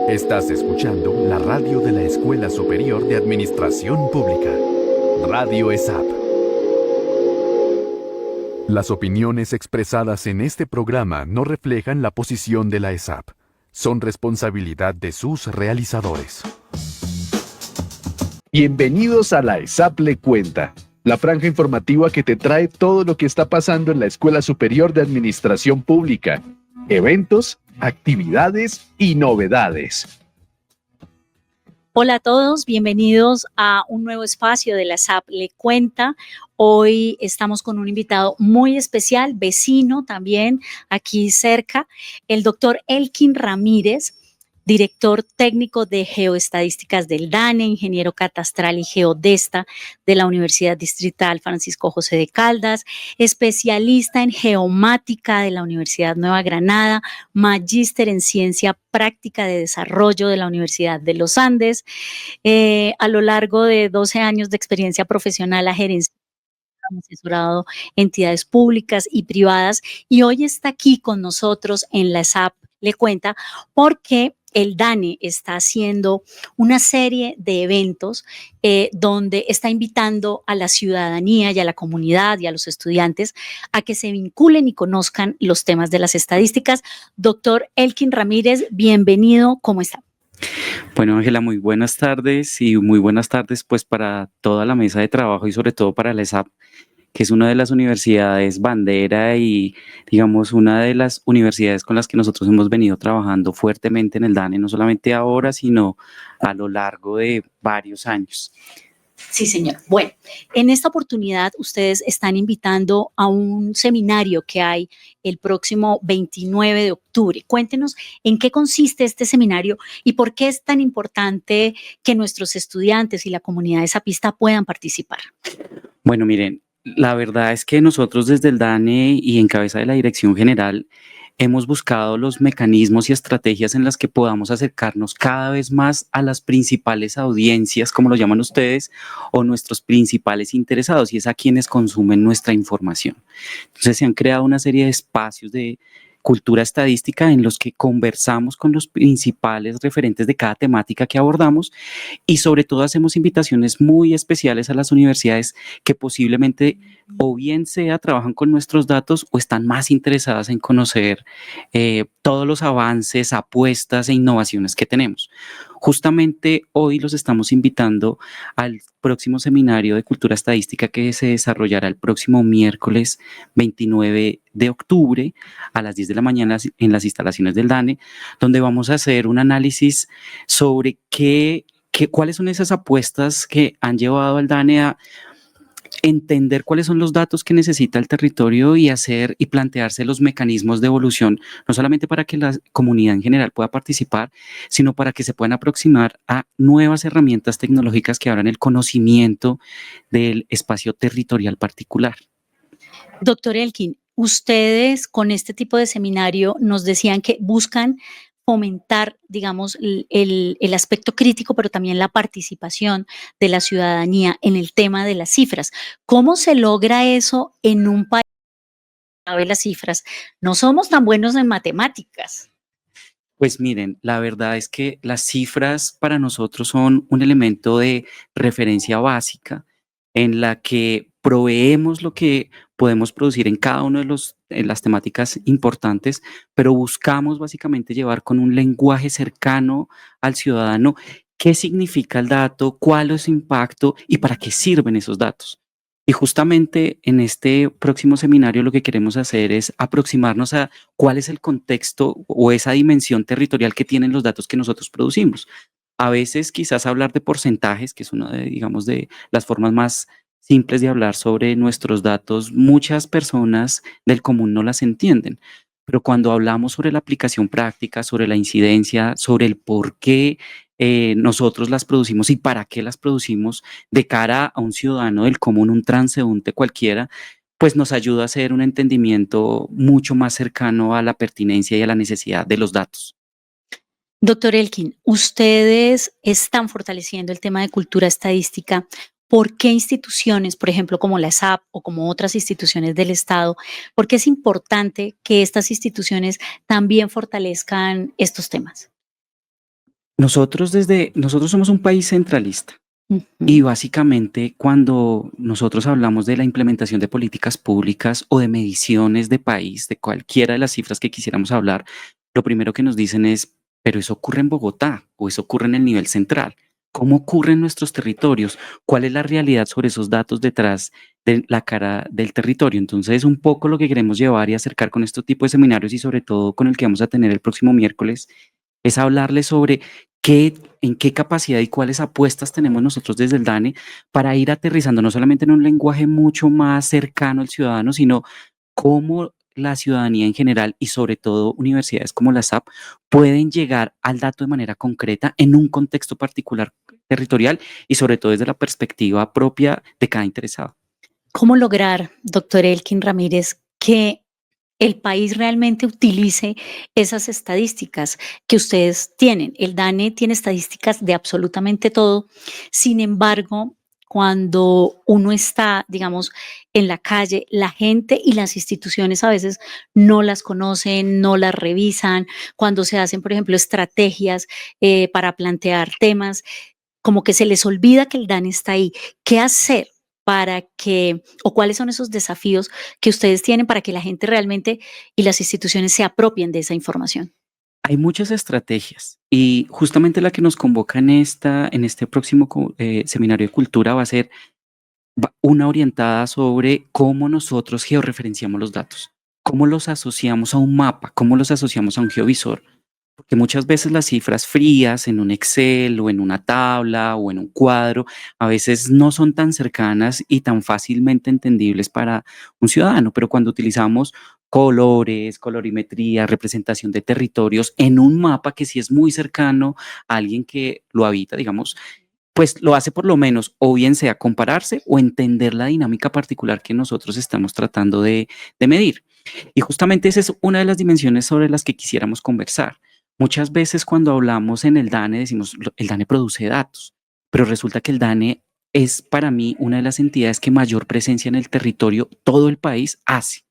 Estás escuchando la radio de la Escuela Superior de Administración Pública, Radio ESAP. Las opiniones expresadas en este programa no reflejan la posición de la ESAP. Son responsabilidad de sus realizadores. Bienvenidos a la ESAP Le Cuenta, la franja informativa que te trae todo lo que está pasando en la Escuela Superior de Administración Pública, eventos, actividades y novedades. Hola a todos, bienvenidos a un nuevo espacio de la ESAP Le Cuenta. Hoy estamos con un invitado muy especial, vecino también aquí cerca, el doctor Elkin Ramírez, director técnico de Geoestadísticas del DANE, ingeniero catastral y geodesta de la Universidad Distrital Francisco José de Caldas, especialista en geomática de la Universidad Nueva Granada, magíster en ciencia práctica de desarrollo de la Universidad de los Andes. A lo largo de 12 años de experiencia profesional ha asesorado entidades públicas y privadas y hoy está aquí con nosotros en la ESAP Le Cuenta porque el DANE está haciendo una serie de eventos donde está invitando a la ciudadanía y a la comunidad y a los estudiantes a que se vinculen y conozcan los temas de las estadísticas. Doctor Elkin Ramírez, bienvenido, ¿cómo está? Bueno, Ángela, muy buenas tardes y muy buenas tardes pues para toda la mesa de trabajo y sobre todo para la ESAP, que es una de las universidades bandera y digamos una de las universidades con las que nosotros hemos venido trabajando fuertemente en el DANE, no solamente ahora, sino a lo largo de varios años. Sí, señor. Bueno, en esta oportunidad ustedes están invitando a un seminario que hay el próximo 29 de octubre. Cuéntenos en qué consiste este seminario y por qué es tan importante que nuestros estudiantes y la comunidad de Zapista puedan participar. Bueno, miren, la verdad es que nosotros desde el DANE y en cabeza de la Dirección General hemos buscado los mecanismos y estrategias en las que podamos acercarnos cada vez más a las principales audiencias, como lo llaman ustedes, o nuestros principales interesados, y es a quienes consumen nuestra información. Entonces se han creado una serie de espacios de cultura estadística en los que conversamos con los principales referentes de cada temática que abordamos y sobre todo hacemos invitaciones muy especiales a las universidades que posiblemente o bien sea trabajan con nuestros datos o están más interesadas en conocer todos los avances, apuestas e innovaciones que tenemos. Justamente hoy los estamos invitando al próximo seminario de cultura estadística que se desarrollará el próximo miércoles 29 de octubre a las 10 de la mañana en las instalaciones del DANE, donde vamos a hacer un análisis sobre cuáles son esas apuestas que han llevado al DANE a entender cuáles son los datos que necesita el territorio y hacer y plantearse los mecanismos de evolución, no solamente para que la comunidad en general pueda participar, sino para que se puedan aproximar a nuevas herramientas tecnológicas que abran el conocimiento del espacio territorial particular. Doctor Elkin, ustedes con este tipo de seminario nos decían que buscan fomentar, digamos, el aspecto crítico, pero también la participación de la ciudadanía en el tema de las cifras. ¿Cómo se logra eso en un país que sabe las cifras? No somos tan buenos en matemáticas. Pues miren, la verdad es que las cifras para nosotros son un elemento de referencia básica en la que proveemos lo que podemos producir en cada uno de las temáticas importantes, pero buscamos básicamente llevar con un lenguaje cercano al ciudadano qué significa el dato, cuál es su impacto y para qué sirven esos datos. Y justamente en este próximo seminario lo que queremos hacer es aproximarnos a cuál es el contexto o esa dimensión territorial que tienen los datos que nosotros producimos. A veces quizás hablar de porcentajes, que es una de, digamos, de las formas más simples de hablar sobre nuestros datos, muchas personas del común no las entienden. Pero cuando hablamos sobre la aplicación práctica, sobre la incidencia, sobre el por qué nosotros las producimos y para qué las producimos de cara a un ciudadano del común, un transeúnte cualquiera, pues nos ayuda a hacer un entendimiento mucho más cercano a la pertinencia y a la necesidad de los datos. Doctor Elkin, ustedes están fortaleciendo el tema de cultura estadística. ¿Por qué instituciones, por ejemplo, como la ESAP o como otras instituciones del Estado, por qué es importante que estas instituciones también fortalezcan estos temas? nosotros somos un país centralista. Y básicamente cuando nosotros hablamos de la implementación de políticas públicas o de mediciones de país, de cualquiera de las cifras que quisiéramos hablar, lo primero que nos dicen es, pero eso ocurre en Bogotá o eso ocurre en el nivel central. ¿Cómo ocurre en nuestros territorios? ¿Cuál es la realidad sobre esos datos detrás de la cara del territorio? Entonces, un poco lo que queremos llevar y acercar con este tipo de seminarios y sobre todo con el que vamos a tener el próximo miércoles es hablarles sobre en qué capacidad y cuáles apuestas tenemos nosotros desde el DANE para ir aterrizando no solamente en un lenguaje mucho más cercano al ciudadano, sino cómo la ciudadanía en general y sobre todo universidades como la SAP pueden llegar al dato de manera concreta en un contexto particular territorial y sobre todo desde la perspectiva propia de cada interesado. ¿Cómo lograr, doctor Elkin Ramírez, que el país realmente utilice esas estadísticas que ustedes tienen? El DANE tiene estadísticas de absolutamente todo. Sin embargo, cuando uno está, digamos, en la calle, la gente y las instituciones a veces no las conocen, no las revisan. Cuando se hacen, por ejemplo, estrategias para plantear temas, como que se les olvida que el DANE está ahí. ¿Qué hacer para que, o cuáles son esos desafíos que ustedes tienen para que la gente realmente y las instituciones se apropien de esa información? Hay muchas estrategias y justamente la que nos convoca en este próximo seminario de cultura va a ser una orientada sobre cómo nosotros georreferenciamos los datos, cómo los asociamos a un mapa, cómo los asociamos a un geovisor. Porque muchas veces las cifras frías en un Excel o en una tabla o en un cuadro a veces no son tan cercanas y tan fácilmente entendibles para un ciudadano, pero cuando utilizamos colores, colorimetría, representación de territorios en un mapa que sí es muy cercano a alguien que lo habita, digamos, pues lo hace por lo menos o bien sea compararse o entender la dinámica particular que nosotros estamos tratando de medir. Y justamente esa es una de las dimensiones sobre las que quisiéramos conversar. Muchas veces cuando hablamos en el DANE decimos, el DANE produce datos, pero resulta que el DANE es para mí una de las entidades que mayor presencia en el territorio, todo el país hace.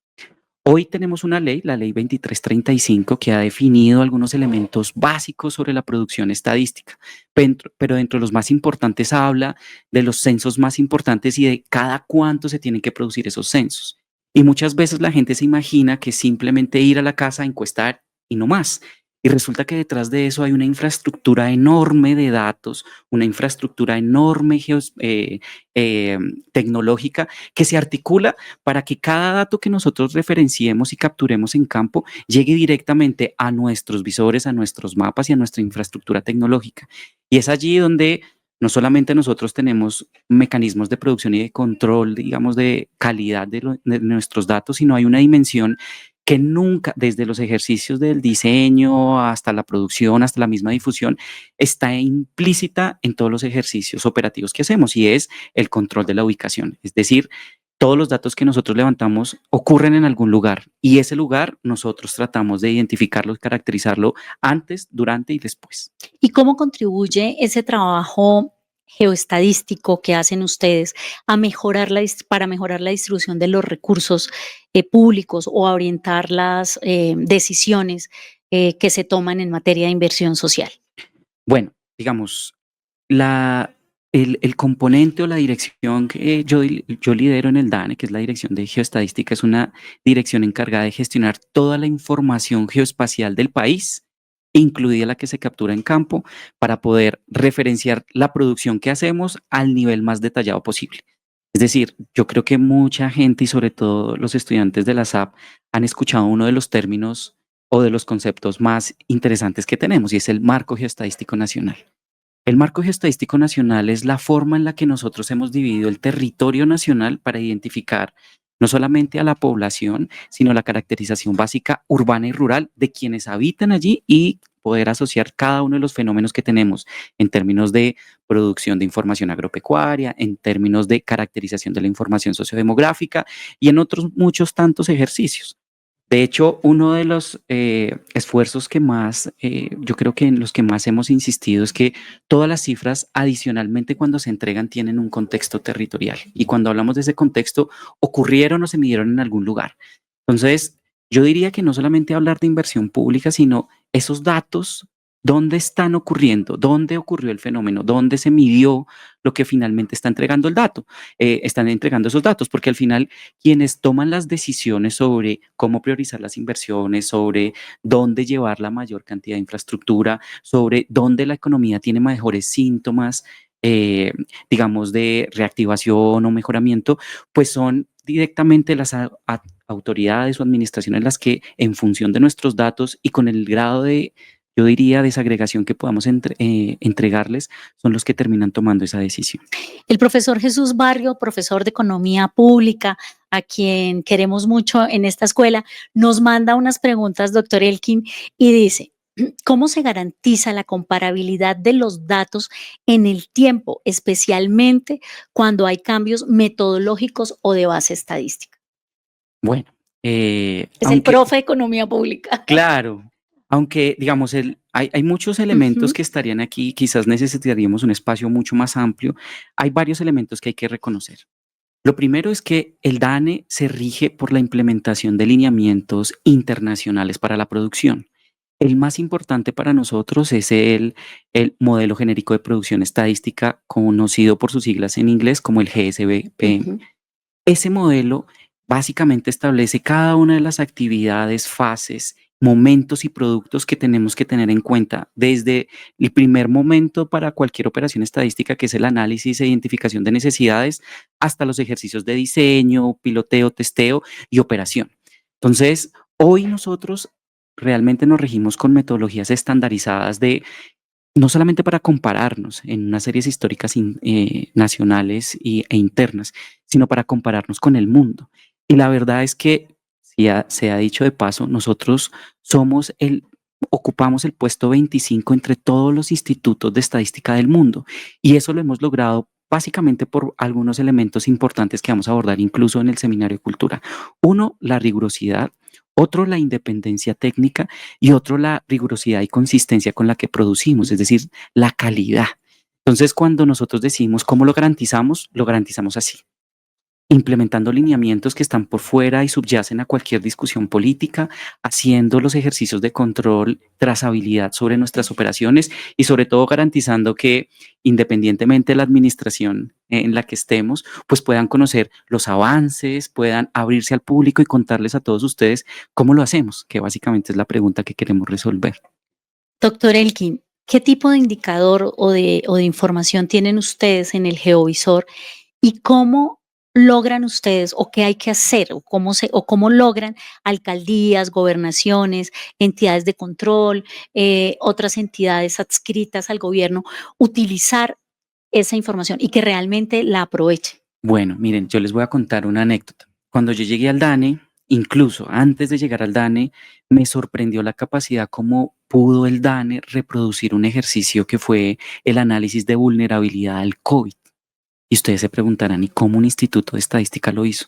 Hoy tenemos una ley, la ley 2335, que ha definido algunos elementos básicos sobre la producción estadística, pero dentro de los más importantes habla de los censos más importantes y de cada cuánto se tienen que producir esos censos. Y muchas veces la gente se imagina que simplemente ir a la casa a encuestar y no más. Y resulta que detrás de eso hay una infraestructura enorme de datos, una infraestructura enorme tecnológica que se articula para que cada dato que nosotros referenciemos y capturemos en campo llegue directamente a nuestros visores, a nuestros mapas y a nuestra infraestructura tecnológica. Y es allí donde no solamente nosotros tenemos mecanismos de producción y de control, digamos, de calidad de nuestros datos, sino hay una dimensión que nunca, desde los ejercicios del diseño hasta la producción, hasta la misma difusión, está implícita en todos los ejercicios operativos que hacemos y es el control de la ubicación. Es decir, todos los datos que nosotros levantamos ocurren en algún lugar y ese lugar nosotros tratamos de identificarlo, caracterizarlo antes, durante y después. ¿Y cómo contribuye ese trabajo geoestadístico que hacen ustedes a mejorar para mejorar la distribución de los recursos públicos o a orientar las decisiones que se toman en materia de inversión social? Bueno, digamos, el componente o la dirección que yo lidero en el DANE, que es la Dirección de Geoestadística, es una dirección encargada de gestionar toda la información geoespacial del país, incluida la que se captura en campo, para poder referenciar la producción que hacemos al nivel más detallado posible. Es decir, yo creo que mucha gente y sobre todo los estudiantes de la SAP han escuchado uno de los términos o de los conceptos más interesantes que tenemos y es el marco geoestadístico nacional. El marco geoestadístico nacional es la forma en la que nosotros hemos dividido el territorio nacional para identificar no solamente a la población, sino la caracterización básica urbana y rural de quienes habitan allí y poder asociar cada uno de los fenómenos que tenemos en términos de producción de información agropecuaria, en términos de caracterización de la información sociodemográfica y en otros muchos tantos ejercicios. De hecho, uno de los esfuerzos que más, yo creo que en los que más hemos insistido es que todas las cifras adicionalmente cuando se entregan tienen un contexto territorial y cuando hablamos de ese contexto ocurrieron o se midieron en algún lugar. Entonces, yo diría que no solamente hablar de inversión pública, sino esos datos dónde están ocurriendo, dónde ocurrió el fenómeno, dónde se midió lo que finalmente está entregando el dato, están entregando esos datos, porque al final quienes toman las decisiones sobre cómo priorizar las inversiones, sobre dónde llevar la mayor cantidad de infraestructura, sobre dónde la economía tiene mejores síntomas, digamos, de reactivación o mejoramiento, pues son directamente las autoridades o administraciones las que, en función de nuestros datos y con el grado de, yo diría, desagregación que podamos entregarles, son los que terminan tomando esa decisión. El profesor Jesús Barrio, profesor de Economía Pública, a quien queremos mucho en esta escuela, nos manda unas preguntas, doctor Elkin, y dice, ¿cómo se garantiza la comparabilidad de los datos en el tiempo, especialmente cuando hay cambios metodológicos o de base estadística? Bueno, Es el aunque, profe de Economía Pública. claro, aunque digamos, hay muchos elementos Ujú. que estarían aquí, quizás necesitaríamos un espacio mucho más amplio. Hay varios elementos que hay que reconocer. Lo primero es que el DANE se rige por la implementación de lineamientos internacionales para la producción. El más importante para nosotros es el modelo genérico de producción estadística, conocido por sus siglas en inglés como el GSBPM. Ujú. Ese modelo básicamente establece cada una de las actividades, fases, momentos y productos que tenemos que tener en cuenta desde el primer momento para cualquier operación estadística, que es el análisis e identificación de necesidades, hasta los ejercicios de diseño, piloteo, testeo y operación. Entonces, hoy nosotros realmente nos regimos con metodologías estandarizadas de no solamente para compararnos en unas series históricas nacionales e internas, sino para compararnos con el mundo. Y la verdad es que, se ha dicho de paso, nosotros ocupamos el puesto 25 entre todos los institutos de estadística del mundo. Y eso lo hemos logrado básicamente por algunos elementos importantes que vamos a abordar incluso en el seminario de cultura. Uno, la rigurosidad. Otro, la independencia técnica, y otro, la rigurosidad y consistencia con la que producimos, es decir, la calidad. Entonces, cuando nosotros decimos cómo lo garantizamos así, implementando lineamientos que están por fuera y subyacen a cualquier discusión política, haciendo los ejercicios de control, trazabilidad sobre nuestras operaciones y sobre todo garantizando que, independientemente de la administración en la que estemos, pues puedan conocer los avances, puedan abrirse al público y contarles a todos ustedes cómo lo hacemos, que básicamente es la pregunta que queremos resolver. Doctor Elkin, ¿qué tipo de indicador o de información tienen ustedes en el geovisor y cómo logran ustedes o qué hay que hacer o cómo logran alcaldías, gobernaciones, entidades de control, otras entidades adscritas al gobierno utilizar esa información y que realmente la aprovechen? Bueno, miren, yo les voy a contar una anécdota. Cuando yo llegué al DANE, incluso antes de llegar al DANE, me sorprendió la capacidad como pudo el DANE reproducir un ejercicio que fue el análisis de vulnerabilidad al COVID. Y ustedes se preguntarán, ¿y cómo un instituto de estadística lo hizo?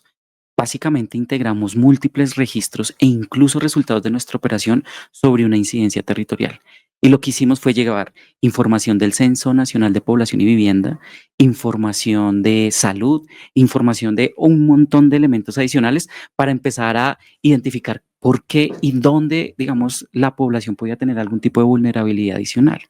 Básicamente integramos múltiples registros e incluso resultados de nuestra operación sobre una incidencia territorial. Y lo que hicimos fue llevar información del Censo Nacional de Población y Vivienda, información de salud, información de un montón de elementos adicionales para empezar a identificar por qué y dónde, digamos, la población podía tener algún tipo de vulnerabilidad adicional.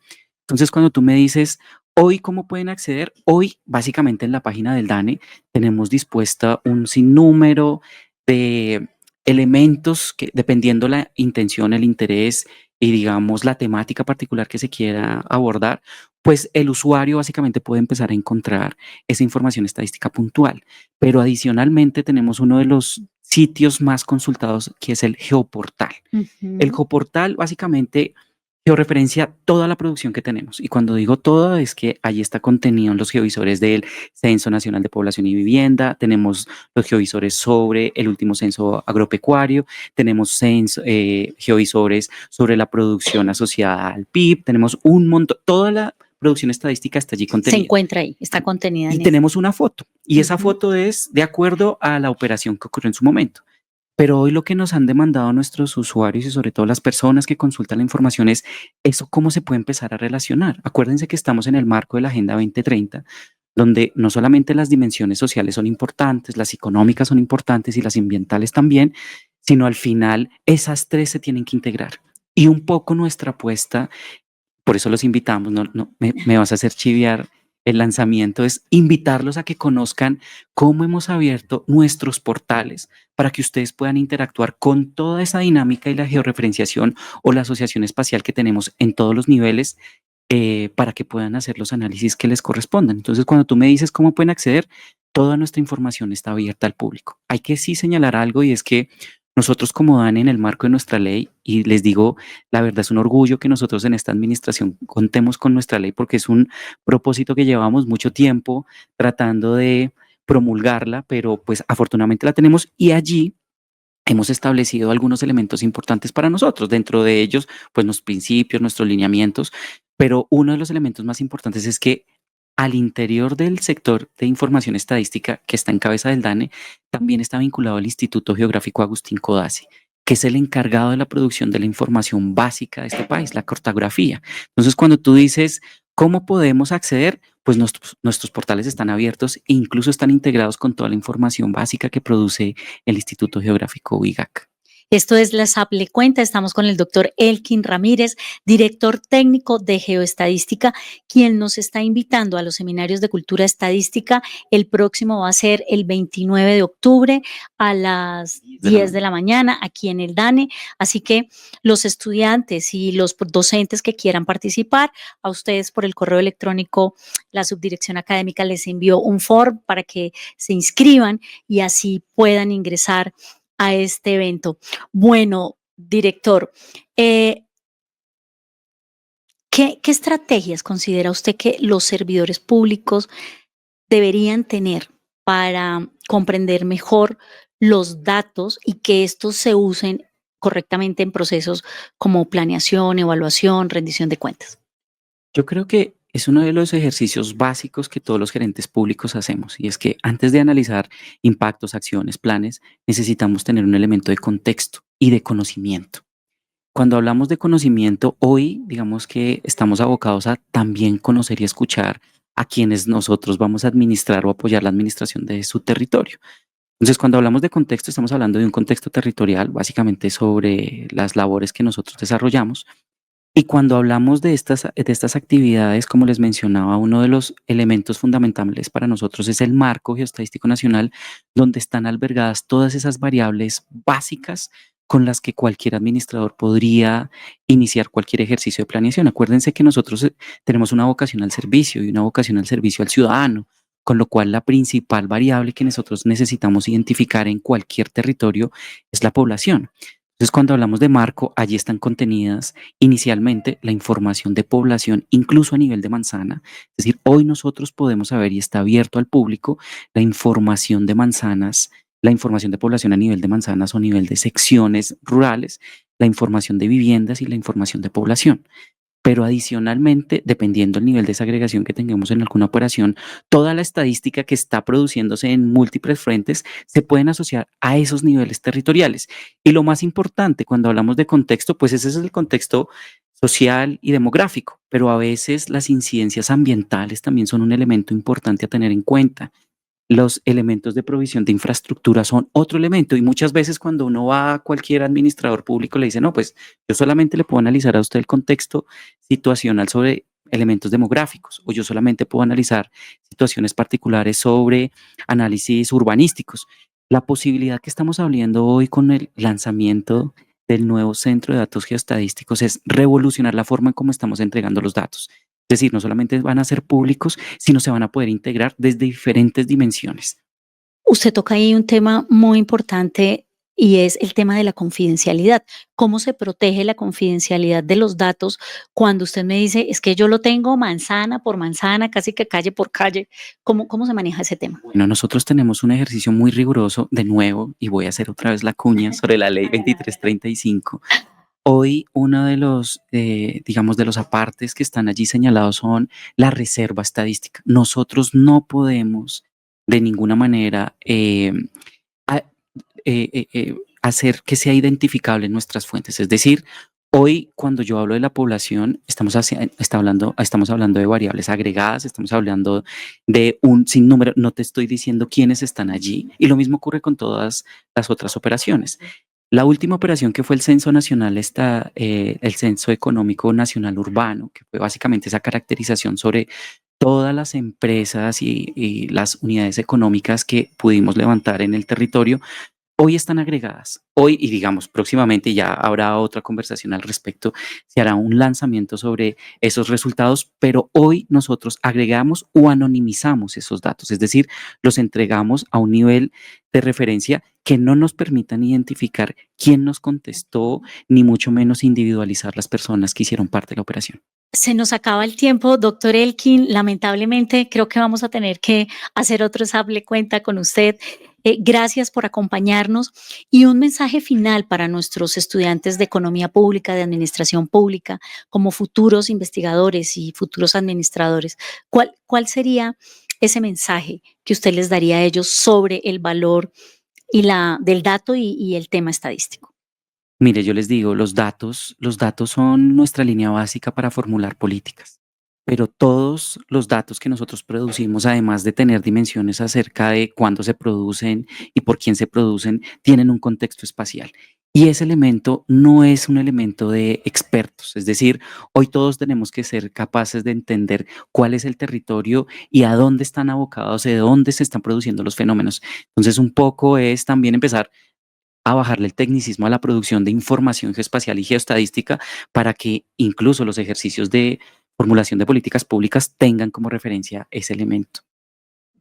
Entonces, cuando tú me dices, hoy, ¿cómo pueden acceder? Hoy, básicamente en la página del DANE, tenemos dispuesta un sinnúmero de elementos que, dependiendo la intención, el interés y, digamos, la temática particular que se quiera abordar, pues el usuario básicamente puede empezar a encontrar esa información estadística puntual. Pero adicionalmente tenemos uno de los sitios más consultados, que es el Geoportal. El Ujú. Geoportal básicamente georreferencia toda la producción que tenemos. Y cuando digo todo, es que ahí está contenido en los geovisores del Censo Nacional de Población y Vivienda, tenemos los geovisores sobre el último censo agropecuario, tenemos geovisores sobre la producción asociada al PIB, tenemos un montón, toda la producción estadística está allí Se contenida. encuentra ahí, está contenida Y en tenemos una foto, y esa Ujú. foto es de acuerdo a la operación que ocurrió en su momento. Pero hoy lo que nos han demandado nuestros usuarios y sobre todo las personas que consultan la información es eso, cómo se puede empezar a relacionar. Acuérdense que estamos en el marco de la Agenda 2030, donde no solamente las dimensiones sociales son importantes, las económicas son importantes y las ambientales también, sino al final esas tres se tienen que integrar. Y un poco nuestra apuesta por eso los invitamos, me vas a hacer chiviar. El lanzamiento es invitarlos a que conozcan cómo hemos abierto nuestros portales para que ustedes puedan interactuar con toda esa dinámica y la georreferenciación o la asociación espacial que tenemos en todos los niveles, para que puedan hacer los análisis que les correspondan. Entonces, cuando tú me dices cómo pueden acceder, toda nuestra información está abierta al público. Hay que sí señalar algo, y es que nosotros como DANE, en el marco de nuestra ley, y les digo, la verdad es un orgullo que nosotros en esta administración contemos con nuestra ley, porque es un propósito que llevamos mucho tiempo tratando de promulgarla, pero pues afortunadamente la tenemos, y allí hemos establecido algunos elementos importantes para nosotros, dentro de ellos, pues los principios, nuestros lineamientos, pero uno de los elementos más importantes es que al interior del sector de información estadística, que está en cabeza del DANE, también está vinculado al Instituto Geográfico Agustín Codazzi, que es el encargado de la producción de la información básica de este país, la cartografía. Entonces, cuando tú dices, ¿cómo podemos acceder? Pues nuestros portales están abiertos e incluso están integrados con toda la información básica que produce el Instituto Geográfico UIGAC. Esto es la SAP Le Cuenta. Estamos con el doctor Elkin Ramírez, director técnico de Geoestadística, quien nos está invitando a los seminarios de cultura estadística. El próximo va a ser el 29 de octubre a las 10 de la mañana aquí en el DANE. Así que los estudiantes y los docentes que quieran participar, a ustedes por el correo electrónico, la subdirección académica les envió un form para que se inscriban y así puedan ingresar a este evento. Bueno, director, ¿qué estrategias considera usted que los servidores públicos deberían tener para comprender mejor los datos y que estos se usen correctamente en procesos como planeación, evaluación, rendición de cuentas? Yo creo que es uno de los ejercicios básicos que todos los gerentes públicos hacemos, y es que antes de analizar impactos, acciones, planes, necesitamos tener un elemento de contexto y de conocimiento. Cuando hablamos de conocimiento, hoy digamos que estamos abocados a también conocer y escuchar a quienes nosotros vamos a administrar o apoyar la administración de su territorio. Entonces, cuando hablamos de contexto, estamos hablando de un contexto territorial, básicamente sobre las labores que nosotros desarrollamos. Y cuando hablamos de estas actividades, como les mencionaba, uno de los elementos fundamentales para nosotros es el marco geoestadístico nacional, donde están albergadas todas esas variables básicas con las que cualquier administrador podría iniciar cualquier ejercicio de planeación. Acuérdense que nosotros tenemos una vocación al servicio y una vocación al servicio al ciudadano, con lo cual la principal variable que nosotros necesitamos identificar en cualquier territorio es la población. Entonces, cuando hablamos de marco, allí están contenidas inicialmente la información de población, incluso a nivel de manzana. Es decir, hoy nosotros podemos saber, y está abierto al público, la información de manzanas, la información de población a nivel de manzanas o a nivel de secciones rurales, la información de viviendas y la información de población. Pero adicionalmente, dependiendo del nivel de desagregación que tengamos en alguna operación, toda la estadística que está produciéndose en múltiples frentes se pueden asociar a esos niveles territoriales. Y lo más importante cuando hablamos de contexto, pues ese es el contexto social y demográfico, pero a veces las incidencias ambientales también son un elemento importante a tener en cuenta. Los elementos de provisión de infraestructura son otro elemento, y muchas veces cuando uno va a cualquier administrador público le dice, no, pues yo solamente le puedo analizar a usted el contexto situacional sobre elementos demográficos, o yo solamente puedo analizar situaciones particulares sobre análisis urbanísticos. La posibilidad que estamos abriendo hoy con el lanzamiento del nuevo Centro de Datos Geoestadísticos es revolucionar la forma en cómo estamos entregando los datos. Es decir, no solamente van a ser públicos, sino se van a poder integrar desde diferentes dimensiones. Usted toca ahí un tema muy importante y es el tema de la confidencialidad. ¿Cómo se protege la confidencialidad de los datos cuando usted me dice, es que yo lo tengo manzana por manzana, casi que calle por calle? ¿Cómo se maneja ese tema? Bueno, nosotros tenemos un ejercicio muy riguroso, de nuevo, y voy a hacer otra vez la cuña sobre la ley 2335. Hoy uno de los, digamos, de los apartes que están allí señalados son la reserva estadística. Nosotros no podemos de ninguna manera a- hacer que sea identificable en nuestras fuentes. Es decir, hoy cuando yo hablo de la población, estamos hablando de variables agregadas, estamos hablando de un sinnúmero, no te estoy diciendo quiénes están allí. Y lo mismo ocurre con todas las otras operaciones. La última operación que fue el Censo Nacional, el Censo Económico Nacional Urbano, que fue básicamente esa caracterización sobre todas las empresas y las unidades económicas que pudimos levantar en el territorio, hoy están agregadas. Hoy, y digamos, próximamente ya habrá otra conversación al respecto, se hará un lanzamiento sobre esos resultados, pero hoy nosotros agregamos o anonimizamos esos datos, es decir, los entregamos a un nivel de referencia que no nos permitan identificar quién nos contestó, ni mucho menos individualizar las personas que hicieron parte de la operación. Se nos acaba el tiempo, doctor Elkin. Lamentablemente, creo que vamos a tener que hacer otro Sable Cuenta con usted. Gracias por acompañarnos y un mensaje final para nuestros estudiantes de economía pública, de administración pública, como futuros investigadores y futuros administradores. ¿Cuál sería ese mensaje que usted les daría a ellos sobre el valor del dato y el tema estadístico? Mire, yo les digo, los datos son nuestra línea básica para formular políticas, pero todos los datos que nosotros producimos, además de tener dimensiones acerca de cuándo se producen y por quién se producen, tienen un contexto espacial. Y ese elemento no es un elemento de expertos, es decir, hoy todos tenemos que ser capaces de entender cuál es el territorio y a dónde están abocados, de dónde se están produciendo los fenómenos. Entonces, un poco es también empezar a bajarle el tecnicismo a la producción de información geoespacial y geoestadística para que incluso los ejercicios de formulación de políticas públicas tengan como referencia ese elemento.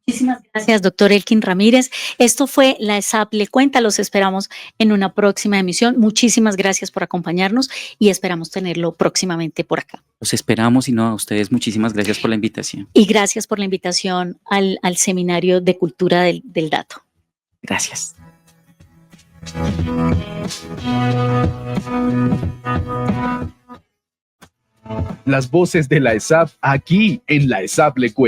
Muchísimas gracias, doctor Elkin Ramírez. Esto fue la ESAP Le Cuenta. Los esperamos en una próxima emisión. Muchísimas gracias por acompañarnos y esperamos tenerlo próximamente por acá. Los esperamos y no, a ustedes muchísimas gracias por la invitación. Y gracias por la invitación al Seminario de Cultura del Dato. Gracias. Las voces de la ESAP aquí en la ESAP Le Cuenta.